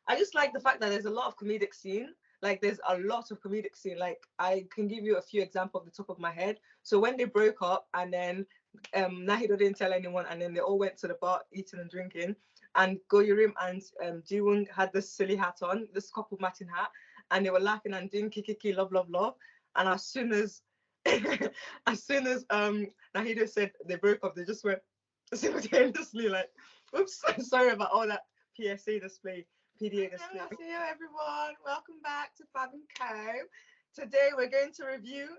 I just like the fact that there's a lot of comedic scene. Like there's a lot of comedic scene. Like I can give you a few examples off the top of my head. So when they broke up and then Nahido didn't tell anyone and then they all went to the bar eating and drinking and Go-Yurim and Ji-woon had this silly hat on, this couple matching hat, and they were laughing and doing kiki love love love. And as soon as Nahido said they broke up, they just went simultaneously like, oops, sorry about all that PSA display. PDA display. Hello everyone, welcome back to Fab and Co. Today we're going to review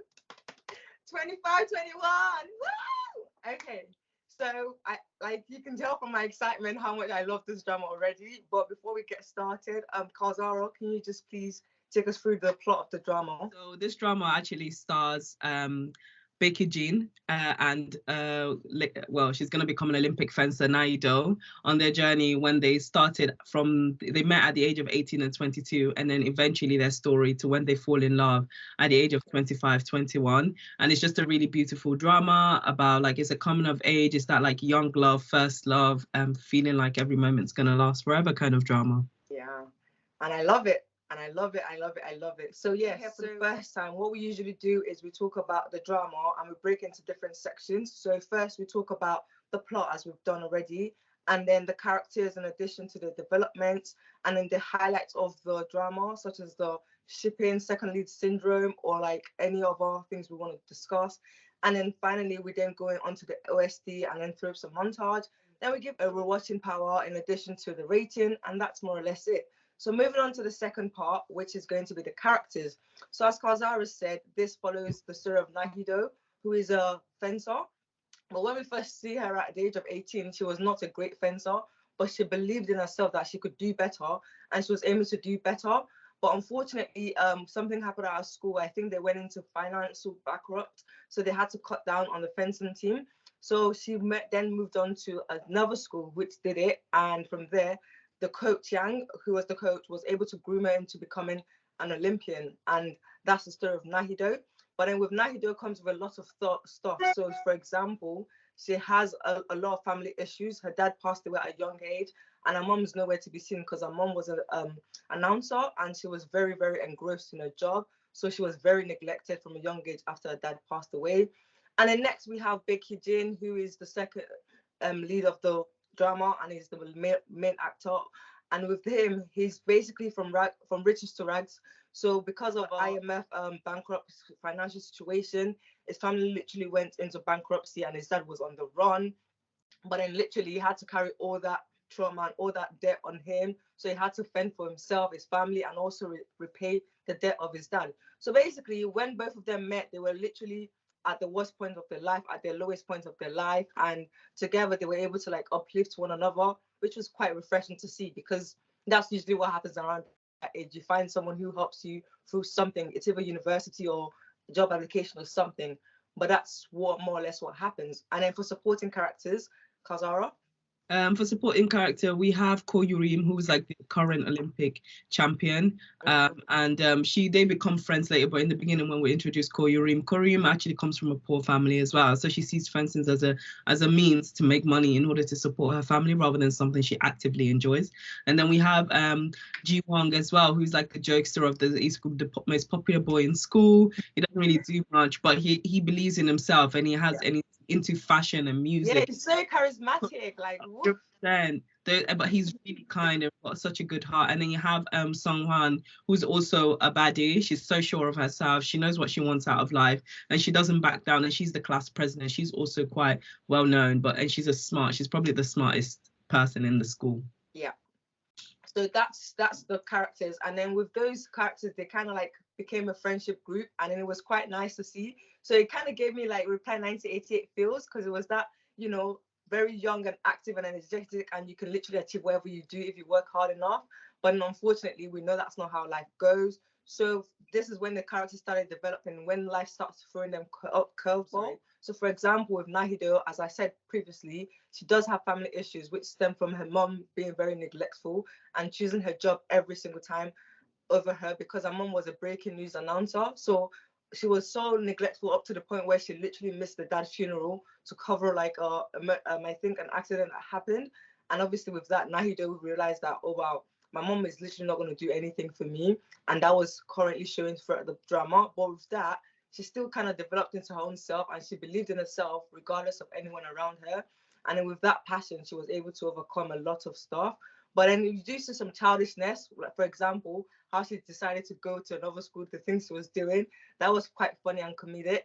25-21. Woo! Okay, so I like you can tell from my excitement how much I love this drama already. But before we get started, Kazaro, can you just please take us through the plot of the drama? So this drama actually stars Becky Jin and well, she's going to become an Olympic fencer, Nah Hee-do, on their journey when they started they met at the age of 18 and 22, and then eventually their story to when they fall in love at the age of 25, 21. And it's just a really beautiful drama about like, it's a coming of age. It's that like young love, first love, feeling like every moment's going to last forever kind of drama. Yeah, and I love it. And I love it, I love it, I love it. So yeah, here for the first time, what we usually do is we talk about the drama and we break into different sections. So first we talk about the plot as we've done already, and then the characters in addition to the developments, and then the highlights of the drama, such as the shipping, second lead syndrome, or like any other things we want to discuss. And then finally, we then go on to the OST and then throw up some montage. Then we give a rewatching power in addition to the rating, and that's more or less it. So moving on to the second part, which is going to be the characters. So as Kazara said, this follows the story of Nah Hee-do, who is a fencer. But when we first see her at the age of 18, she was not a great fencer, but she believed in herself that she could do better, and she was aiming to do better. But unfortunately, something happened at our school. I think they went into financial bankrupt, so they had to cut down on the fencing team. So she then moved on to another school, which did it, and from there, the coach Yang, who was the coach, was able to groom her into becoming an Olympian, and that's the story of Nah Hee-do. But then with Nah Hee-do comes with a lot of stuff. So, for example, she has a lot of family issues. Her dad passed away at a young age, and her mom's nowhere to be seen because her mom was an announcer, and she was very, very engrossed in her job. So she was very neglected from a young age after her dad passed away. And then next we have Baek Yi-Jin, who is the second lead of the drama, and he's the main actor. And with him, he's basically from riches to rags. So because of IMF bankrupt financial situation, his family literally went into bankruptcy, and his dad was on the run. But then literally he had to carry all that trauma and all that debt on him. So he had to fend for himself, his family, and also repay the debt of his dad. So basically, when both of them met, they were literally at the worst point of their life, at their lowest point of their life, and together they were able to like uplift one another, which was quite refreshing to see, because that's usually what happens around that age. You find someone who helps you through something. It's either university or job application or something, but that's what more or less what happens. And then for supporting characters, Kazara. For supporting character, we have Ko-Yurim, who's like the current Olympic champion, and they become friends later. But in the beginning, when we introduced Ko-Yurim actually comes from a poor family as well, so she sees fencing as a means to make money in order to support her family rather than something she actively enjoys. And then we have Ji-woong as well, who's like the jokester of he's the most popular boy in school. He doesn't really do much, but he believes in himself, and he has into fashion and music. Yeah, he's so charismatic, like 100%. But he's really kind and got such a good heart. And then you have Sung-hwan, who's also a baddie. She's so sure of herself. She knows what she wants out of life, and she doesn't back down. And she's the class president. She's also quite well known, and she's she's probably the smartest person in the school. Yeah. So that's the characters, and then with those characters, they kind of like became a friendship group, and then it was quite nice to see. So it kind of gave me like Reply 1988 feels, because it was that, very young and active and energetic, and you can literally achieve whatever you do if you work hard enough. But unfortunately, we know that's not how life goes. So this is when the characters started developing, when life starts throwing them curveball. So for example, with Nah Hee-do, as I said previously, she does have family issues, which stem from her mom being very neglectful and choosing her job every single time over her, because her mom was a breaking news announcer. So she was so neglectful up to the point where she literally missed the dad's funeral to cover like I think an accident that happened. And obviously with that, Nah Hee-do realized that, oh wow, my mom is literally not going to do anything for me. And that was currently showing throughout the drama. But with that, she still kind of developed into her own self, and she believed in herself regardless of anyone around her. And then with that passion, she was able to overcome a lot of stuff. But then you do see some childishness, like for example, how she decided to go to another school, the things she was doing. That was quite funny and comedic.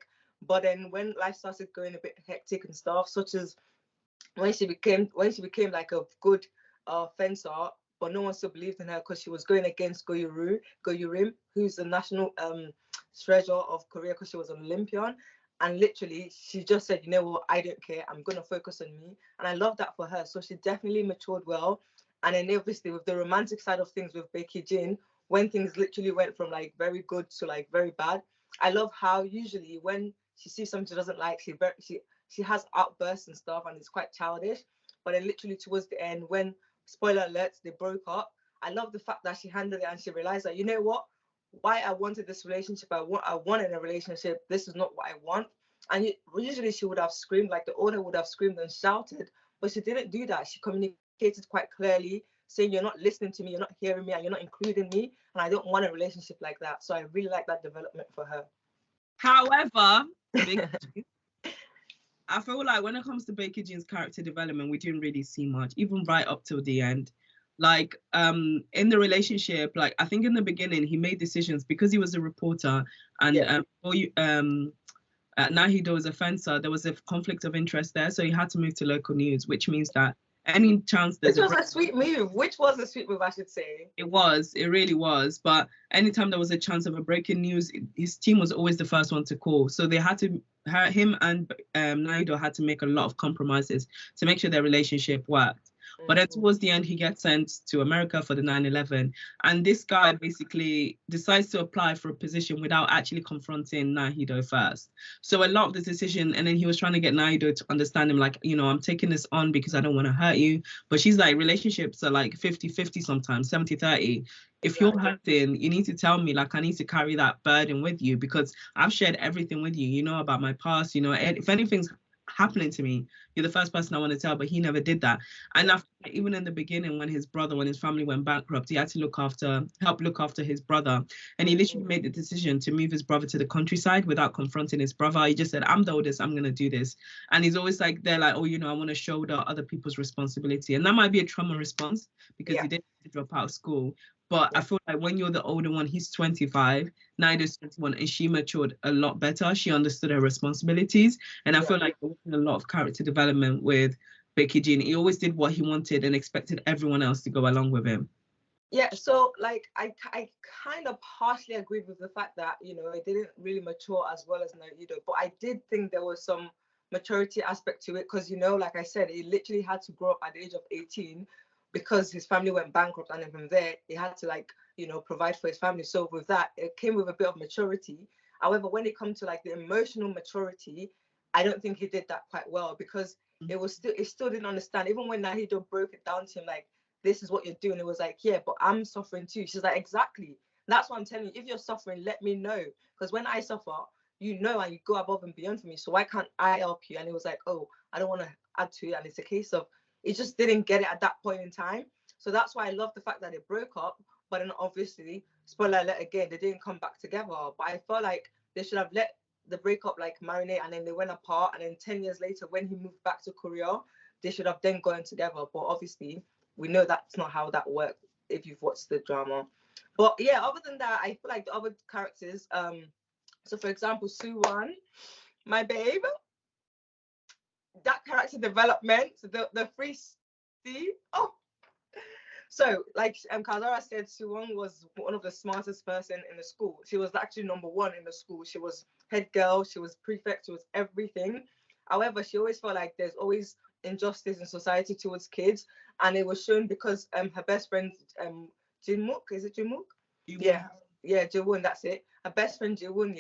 But then when life started going a bit hectic and stuff, such as when she became like a good fencer, but no one still believed in her because she was going against Go-Yurim, who's the national treasure of Korea because she was an Olympian. And literally, she just said, you know what, I don't care. I'm going to focus on me. And I love that for her. So she definitely matured well. And then obviously with the romantic side of things with Baek Yi-Jin, when things literally went from like very good to like very bad, I love how usually when she sees something she doesn't like, she has outbursts and stuff, and it's quite childish. But then literally towards the end, when, spoiler alerts, they broke up, I love the fact that she handled it and she realized that, you know what, why I wanted this relationship, I wanted a relationship, this is not what I want. And usually she would have screamed, like the owner would have screamed and shouted, but she didn't do that. She communicated quite clearly, saying, you're not listening to me, you're not hearing me, and you're not including me, and I don't want a relationship like that. So I really like that development for her. However, I feel like when it comes to Baek Yi-Jin's character development, we didn't really see much, even right up till the end. Like in the relationship, like I think in the beginning he made decisions because he was a reporter and Nah Hee-do is a fencer. There was a conflict of interest there, so he had to move to local news, which means that any chance there's a sweet move. Which was a sweet move, I should say. It really was. But anytime there was a chance of a breaking news, his team was always the first one to call. So they had to, him and Nah Hee-do had to make a lot of compromises to make sure their relationship worked. But then towards the end, he gets sent to America for the 9/11. And this guy basically decides to apply for a position without actually confronting Nah Hee-do first. So a lot of the decision, and then he was trying to get Nah Hee-do to understand him, like, you know, I'm taking this on because I don't want to hurt you. But she's like, relationships are like 50-50 sometimes, 70-30. If you're hurting, you need to tell me, like, I need to carry that burden with you because I've shared everything with you, you know, about my past, you know, if anything's happening to me, you're the first person I want to tell, but he never did that. And after, even in the beginning, when his family went bankrupt, he had to help look after his brother, and he literally made the decision to move his brother to the countryside without confronting his brother. He just said, I'm the oldest, I'm gonna do this. And he's always like, they're like, oh, you know, I want to shoulder other people's responsibility, and that might be a trauma response because he didn't drop out of school. But I feel like when you're the older one, he's 25, Naida's 21, and she matured a lot better. She understood her responsibilities. And I feel like there was a lot of character development with Baek Yi-Jin. He always did what he wanted and expected everyone else to go along with him. Yeah, so like I kind of partially agreed with the fact that, you know, it didn't really mature as well as Nah-Hee-do, but I did think there was some maturity aspect to it because, you know, like I said, he literally had to grow up at the age of 18 because his family went bankrupt, and then from there he had to, like, you know, provide for his family. So with that, it came with a bit of maturity. However, when it comes to like the emotional maturity, I don't think he did that quite well because it still didn't understand. Even when Nah-Hee-do broke it down to him, like, this is what you're doing, it was like, yeah, but I'm suffering too. She's like, exactly. That's what I'm telling you. If you're suffering, let me know. Because when I suffer, you know, and you go above and beyond for me. So why can't I help you? And it was like, oh, I don't want to add to it. And it's a case of, it just didn't get it at that point in time. So that's why I love the fact that they broke up. But then obviously, spoiler alert again, they didn't come back together. But I felt like they should have let the breakup like marinate, and then they went apart. And then 10 years later, when he moved back to Korea, they should have then gone together. But obviously, we know that's not how that worked if you've watched the drama. But yeah, other than that, I feel like the other characters, so for example, Soo-won, my babe, that character development, the free C. Oh, so like Kazara said, Soo-won was one of the smartest person in the school. She was actually number one in the school. She was head girl, she was prefect, she was everything. However, she always felt like there's always injustice in society towards kids, and it was shown because her best friend Jin-mook, is it Jin-mook? Yeah, Jae-woon, that's it. Her best friend Jae-woon,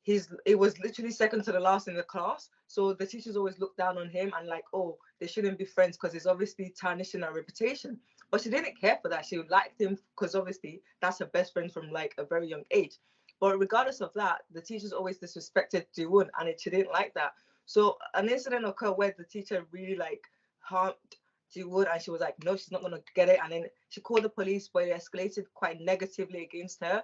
it was literally second to the last in the class. So the teachers always looked down on him and like, oh, they shouldn't be friends because it's obviously tarnishing her reputation. But she didn't care for that. She liked him because obviously that's her best friend from like a very young age. But regardless of that, the teachers always disrespected Jae-woon, and she didn't like that. So an incident occurred where the teacher really like harmed she would, and she was like, no, she's not gonna get it. And then she called the police, but it escalated quite negatively against her,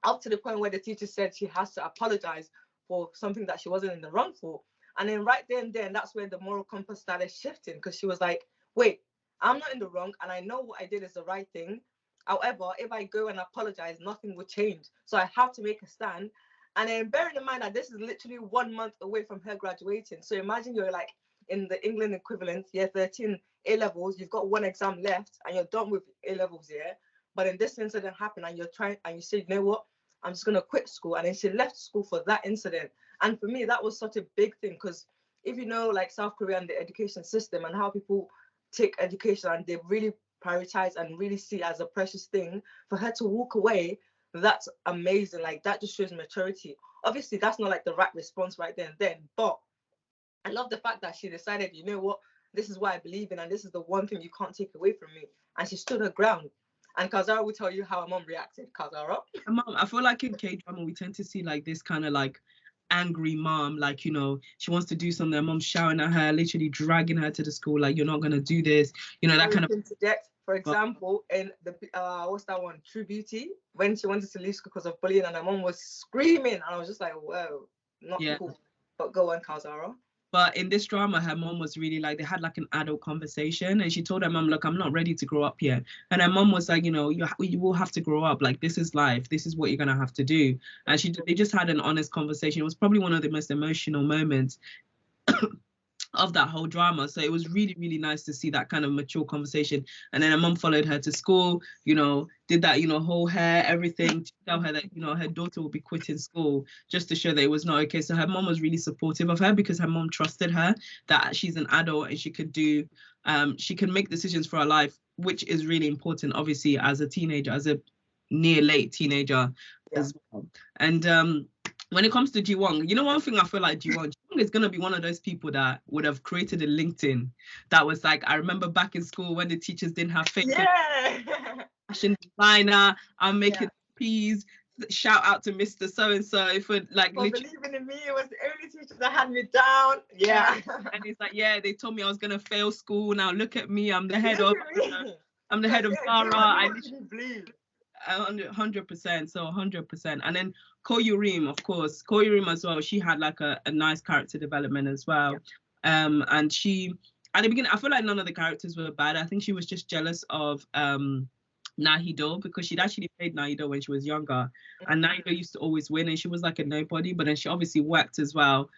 up to the point where the teacher said she has to apologize for something that she wasn't in the wrong for. And then right then, that's where the moral compass started shifting, because she was like, wait, I'm not in the wrong, and I know what I did is the right thing. However, if I go and apologize, nothing will change. So I have to make a stand. And then bearing in mind that this is literally 1 month away from her graduating. So imagine you're like in the England equivalent, year 13 A levels, you've got one exam left and you're done with A levels, yeah. But then this incident happened and you're trying, and you said, you know what, I'm just gonna quit school. And then she left school for that incident. And for me, that was such a big thing, because if you know, like South Korea and the education system and how people take education and they really prioritize and really see it as a precious thing, for her to walk away, that's amazing. Like, that just shows maturity. Obviously, that's not like the right response right then, but I love the fact that she decided, you know what, this is what I believe in, and this is the one thing you can't take away from me. And she stood her ground. And Kazara will tell you how her mom reacted. Kazara? Mom, I feel like in K-drama, we tend to see like this kind of like angry mom, like, you know, she wants to do something, her mom's shouting at her, literally dragging her to the school, like, you're not going to do this, you know, that kind of. Interject, for example, in the, what's that one, True Beauty, when she wanted to leave school because of bullying and her mom was screaming, and I was just like, whoa, not cool. But go on, Kazara. But in this drama, her mom was really like, they had like an adult conversation, and she told her mom, look, I'm not ready to grow up yet. And her mom was like, you know, you will have to grow up. Like, this is life. This is what you're going to have to do. And they just had an honest conversation. It was probably one of the most emotional moments of that whole drama. So it was really, really nice to see that kind of mature conversation. And then her mom followed her to school, you know, did that, you know, whole hair, everything, to tell her that, you know, her daughter will be quitting school, just to show that it was not okay. So her mom was really supportive of her, because her mom trusted her that she's an adult and she could do, she can make decisions for her life, which is really important, obviously, as a teenager, as a near late teenager as well. And when it comes to Ji-won, you know, one thing I feel like Ji-won is going to be one of those people that would have created a LinkedIn that was like, I remember back in school when the teachers didn't have fake fashion designer, I'm making peas, shout out to Mr. So-and-so for like believing in me. It was the only teacher that had me down. And he's like, yeah, they told me I was going to fail school. Now look at me, I'm the head of Zara. I literally believe. 100%, so 100%. And then Ko-Yurim, of course, Ko-Yurim as well, she had like a nice character development as well. And she, at the beginning, I feel like none of the characters were bad. I think she was just jealous of Nah Hee-do, because she'd actually played Nah Hee-do when she was younger, and Nah Hee-do used to always win, and she was like a nobody, but then she obviously worked as well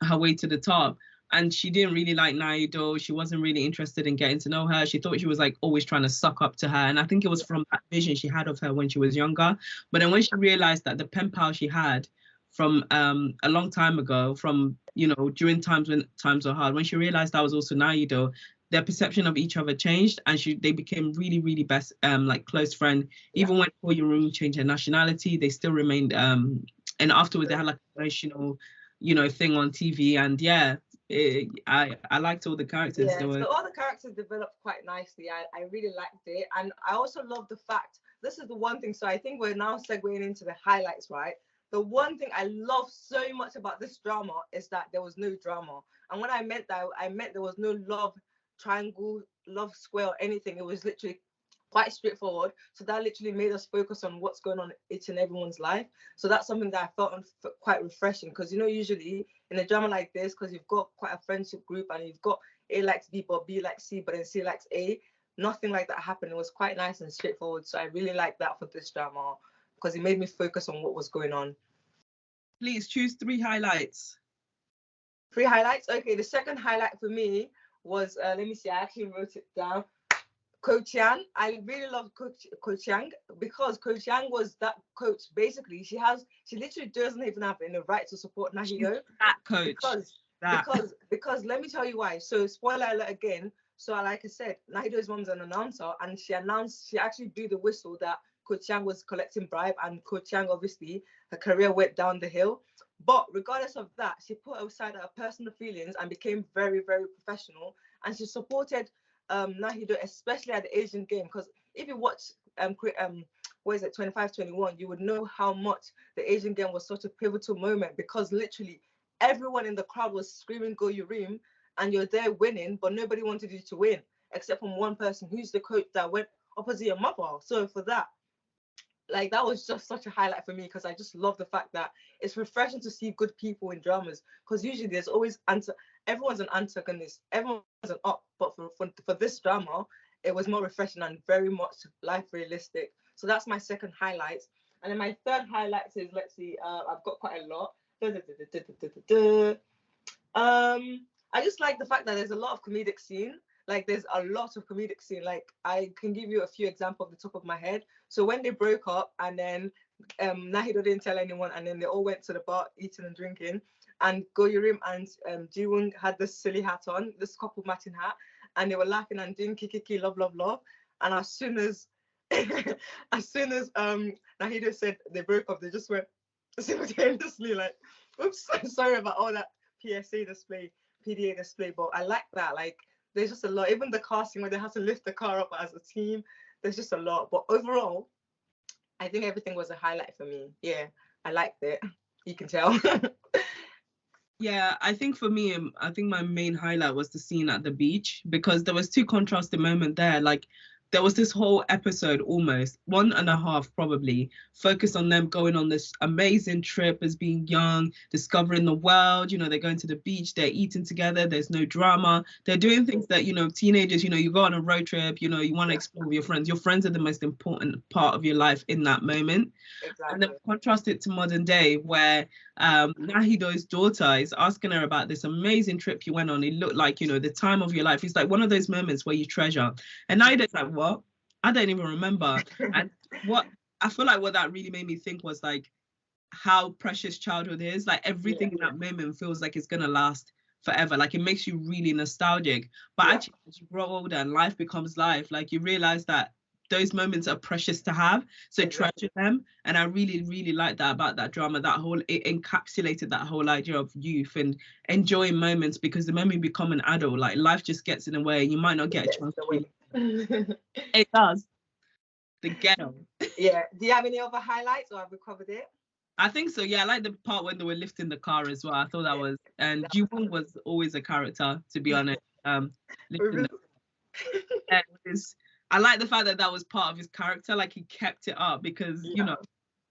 her way to the top. And she didn't really like Nah Hee-do. She wasn't really interested in getting to know her. She thought she was like always trying to suck up to her. And I think it was from that vision she had of her when she was younger. But then when she realized that the pen pal she had from a long time ago, from, you know, during times when times were hard, when she realized that was also Nah Hee-do, their perception of each other changed, and they became really, really best, like close friend. Even when Ko-Yurim changed her nationality, they still remained. And afterwards, they had like an emotional, you know, thing on TV. And I liked all the characters. So all the characters developed quite nicely. I really liked it, and I also love the fact, this is the one thing, so I think we're now segueing into the highlights, right? The one thing I love so much about this drama is that there was no drama. And when I meant that, I meant there was no love triangle, love square, or anything. It was literally quite straightforward. So that literally made us focus on what's going on in each and everyone's life. So that's something that I felt quite refreshing, because, you know, usually in a drama like this, because you've got quite a friendship group and you've got A likes B but B likes C, but then C likes A, nothing like that happened. It was quite nice and straightforward. So I really like that for this drama, because it made me focus on what was going on. Please choose 3 highlights. 3 highlights? Okay, the second highlight for me was, let me see, I actually wrote it down. Ko Chiang. I really love Ko Chiang, because Ko Chiang was that coach. Basically, she literally doesn't even have any right to support Nah Hee-do. That coach. Because let me tell you why. So spoiler alert again. So like I said, Nah Hee-do's mom's an announcer, and she actually blew the whistle that Ko Chiang was collecting bribe, and Ko Chiang, obviously her career went down the hill. But regardless of that, she put aside her personal feelings and became very, very professional, and she supported Nah Hee-do, especially at the Asian game. Because if you watch what is it, 25-21, you would know how much the Asian game was such a pivotal moment, because literally everyone in the crowd was screaming "Go Yurim," and you're there winning, but nobody wanted you to win. except from one person who's the coach that went opposite your mother. So for that, like, that was just such a highlight for me, because I just love the fact that it's refreshing to see good people in dramas, because usually there's always everyone's an antagonist, everyone's an up, but for this drama, it was more refreshing and very much life realistic. So that's my second highlight. And then my third highlight is, let's see, I've got quite a lot. I just like the fact that there's a lot of comedic scene. Like, there's a lot of comedic scene. Like, I can give you a few examples off the top of my head. So when they broke up, and then Nah Hee-do didn't tell anyone, and then they all went to the bar eating and drinking, and Go-Yurim and Ji-woong had this silly hat on, this couple matching hat, and they were laughing and doing kiki love love love. And as soon as Nah Hee-do said they broke up, they just went simultaneously like, oops, sorry about all that PDA display. But I like that. Like, there's just a lot. Even the casting where they have to lift the car up as a team, there's just a lot. But overall, I think everything was a highlight for me. Yeah, I liked it. You can tell. Yeah, I think for me, I think my main highlight was the scene at the beach, because there was two contrasting moments there. Like, there was this whole episode, almost 1.5 probably, focused on them going on this amazing trip as being young, discovering the world. You know, they're going to the beach, they're eating together, there's no drama, they're doing things that, you know, teenagers, you know, you go on a road trip, you know, you want to explore with your friends. Your friends are the most important part of your life in that moment. Exactly. And then contrast it to modern day, where Nah Hee-do's daughter is asking her about this amazing trip you went on. It looked like, you know, the time of your life. It's like one of those moments where you treasure. And Nah Hee-do's like, what? I don't even remember. And what I feel like what that really made me think was like how precious childhood is. Like, everything in that moment feels like it's gonna last forever. Like, it makes you really nostalgic. But actually, as you grow older and life becomes life, like, you realize that those moments are precious to have, so treasure them. And I really, really like that about that drama. That whole, it encapsulated that whole idea of youth and enjoying moments, because the moment you become an adult, like, life just gets in the way, and you might not get a chance to it does. The ghetto. Yeah. Do you have any other highlights, or have we covered it? I think so. Yeah, I like the part when they were lifting the car as well. I thought that was, and Ji-woong was always a character, to be honest. I like the fact that that was part of his character. Like, he kept it up, because you know,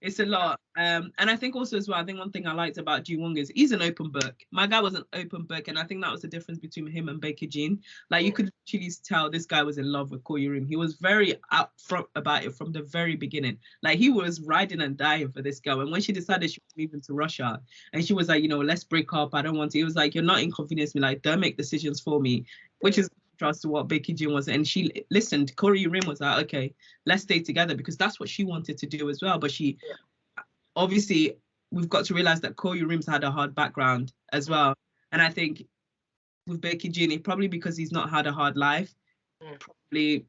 it's a lot. And I think also as well, I think one thing I liked about Ji-woong is he's an open book. My guy was an open book, and I think that was the difference between him and Baek Yi-Jin. Like, you could actually tell this guy was in love with Ko Yurim. He was very upfront about it from the very beginning. Like, he was riding and dying for this girl. And when she decided she was moving to Russia, and she was like, you know, let's break up, I don't want to. It was like, you're not inconveniencing me. Like, don't make decisions for me, which is to what Becky Jin was. And she listened. Ko Yurim was like, okay, let's stay together, because that's what she wanted to do as well. But she obviously, we've got to realize that Ko Yurim's had a hard background as well. And I think with Becky Jin, probably because he's not had a hard life, probably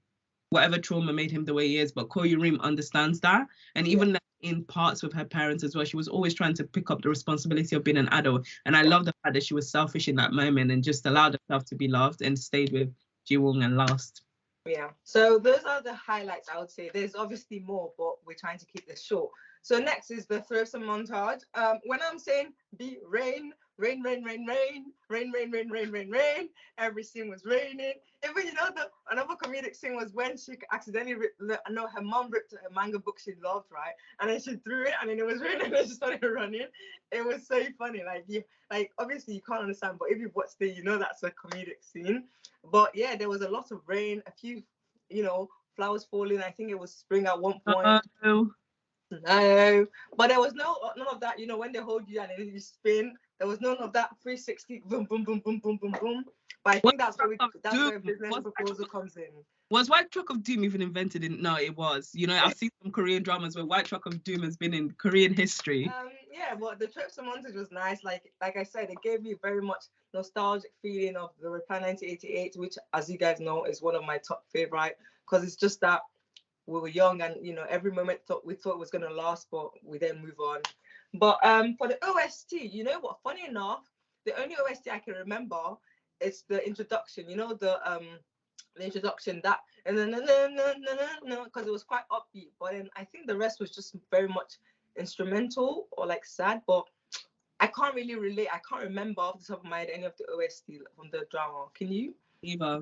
whatever trauma made him the way he is. But Ko Yurim understands that. And even in parts with her parents as well, she was always trying to pick up the responsibility of being an adult. And I love the fact that she was selfish in that moment and just allowed herself to be loved and stayed with Ji-woong and last. Yeah, so those are the highlights, I would say. There's obviously more, but we're trying to keep this short. So next is the threesome montage. When I'm saying be rain, every scene was raining. Even, you know, another comedic scene was when she accidentally her mom ripped a manga book she loved, right? And then she threw it, and then it was raining, and then she started running. It was so funny. Like obviously you can't understand, but if you've watched it, you know that's a comedic scene. But yeah, there was a lot of rain, a few, you know, flowers falling. I think it was spring at one point. No, but there was none of that. You know, when they hold you and then you spin, there was none of that 360 boom, boom, boom, boom, boom, boom, boom. But I think that's where business proposal comes in. Was White Truck of Doom even invented in? No, it was. You know, I've seen some Korean dramas where White Truck of Doom has been in Korean history. Yeah, but the threesome montage was nice. Like I said, it gave me very much nostalgic feeling of the Reply 1988, which, as you guys know, is one of my top favorite, because it's just that we were young and, you know, every moment we thought it was going to last, but we then move on. But for the OST, you know what, funny enough, the only OST I can remember is the introduction, you know, the introduction, that, and then because it was quite upbeat. But then I think the rest was just very much instrumental or like sad. But I can't really relate. I can't remember off the top of my head any of the OST from the drama. Can you? Either.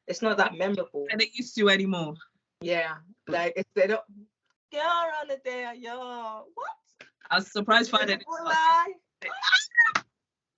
It's not that memorable. And they used to anymore. Yeah, like if they don't get around the day, yo, what? I was surprised finding it.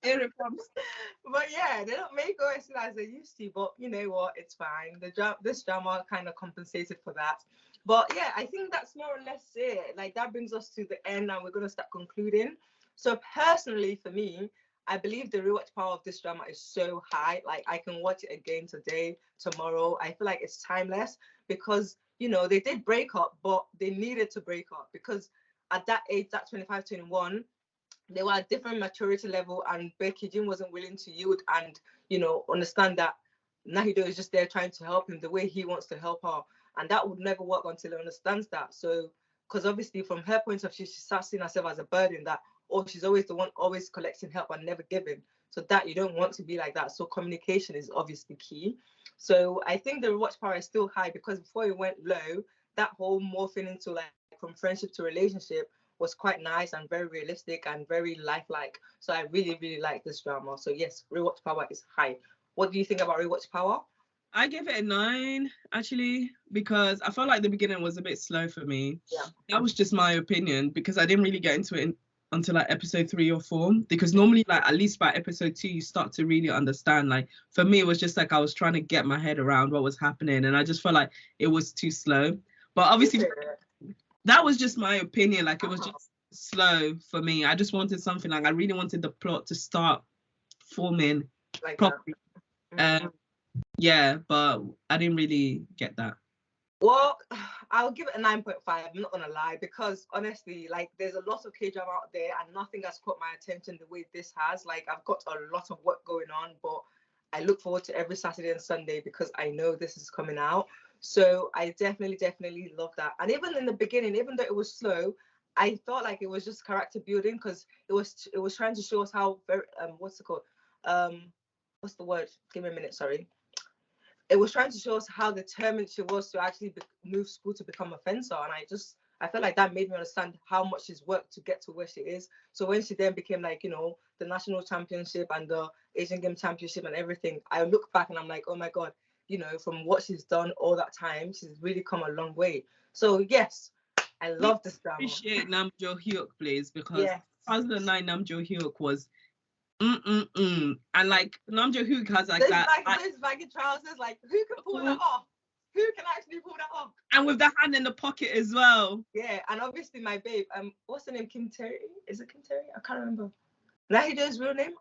But yeah, they don't make OST as they used to. But you know what? It's fine. This drama kind of compensated for that. But yeah, I think that's more or less it. Like that brings us to the end, and we're gonna start concluding. So personally, for me, I believe the rewatch power of this drama is so high. Like I can watch it again today, tomorrow. I feel like it's timeless because you know they did break up, but they needed to break up because at that age, that 25, 21, they were at different maturity level, and Becky Jin wasn't willing to yield and you know understand that Nah Hee-do is just there trying to help him the way he wants to help her, and that would never work until he understands that. So, because obviously from her point of view, she starts seeing herself as a burden that oh she's always the one always collecting help and never giving. So that you don't want to be like that. So communication is obviously key. So I think the watch power is still high because before it went low, that whole morphing into like from friendship to relationship was quite nice and very realistic and very lifelike. So I really, really like this drama. So yes, rewatch power is high. What do you think about rewatch power? I gave it a 9 actually because I felt like the beginning was a bit slow for me. Yeah. That was just my opinion because I didn't really get into it until like episode 3 or 4 because normally like at least by episode 2 you start to really understand. Like for me it was just like I was trying to get my head around what was happening and I just felt like it was too slow. But obviously that was just my opinion. Like it was just slow for me. I just wanted something like I really wanted the plot to start forming like properly. Yeah, but I didn't really get that. Well, I'll give it a 9.5. I'm not gonna lie because honestly, like there's a lot of K-drama out there and nothing has caught my attention the way this has. Like I've got a lot of work going on, but I look forward to every Saturday and Sunday because I know this is coming out. So I definitely love that. And even in the beginning, even though it was slow, I felt like it was just character building because it was trying to show us how very what's it called? What's the word? Give me a minute, sorry. It was trying to show us how determined she was to actually move school to become a fencer. And I felt like that made me understand how much she's worked to get to where she is. So when she then became like, you know, the national championship and the Asian Game Championship and everything, I look back and I'm like, oh my God, you know, from what she's done all that time, she's really come a long way. So yes, I love this drama. Appreciate Nam Joo-hyuk, please, because 2009 Nam Joo-hyuk was and like Nam Joo-hyuk has like those baggy trousers, like who can pull that off? Who can actually pull that off? And with the hand in the pocket as well. Yeah, and obviously my babe, what's her name? Kim Tae-ri? Is it Kim Tae-ri? I can't remember. Nah Hee-do's real name?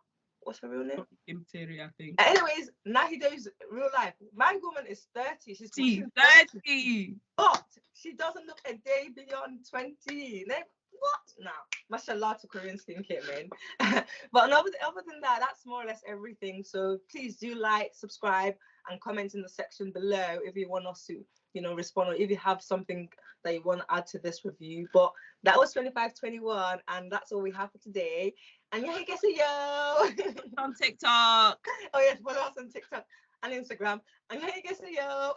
What's her real name? Kim Tae-ri, I think. Anyways, Nah Hee-do's real life. My woman is 30. She's 30. But she doesn't look a day beyond 20. What? Nah, mashallah to Korean skincare, man. But other than that, that's more or less everything. So please do like, subscribe, and comment in the section below if you want us to, you know, respond or if you have something that you want to add to this review. But that was 2521, and that's all we have for today. And yeah, guess it, yo. On TikTok. Oh yes, follow us on TikTok and Instagram. And yeah, guess it, yo.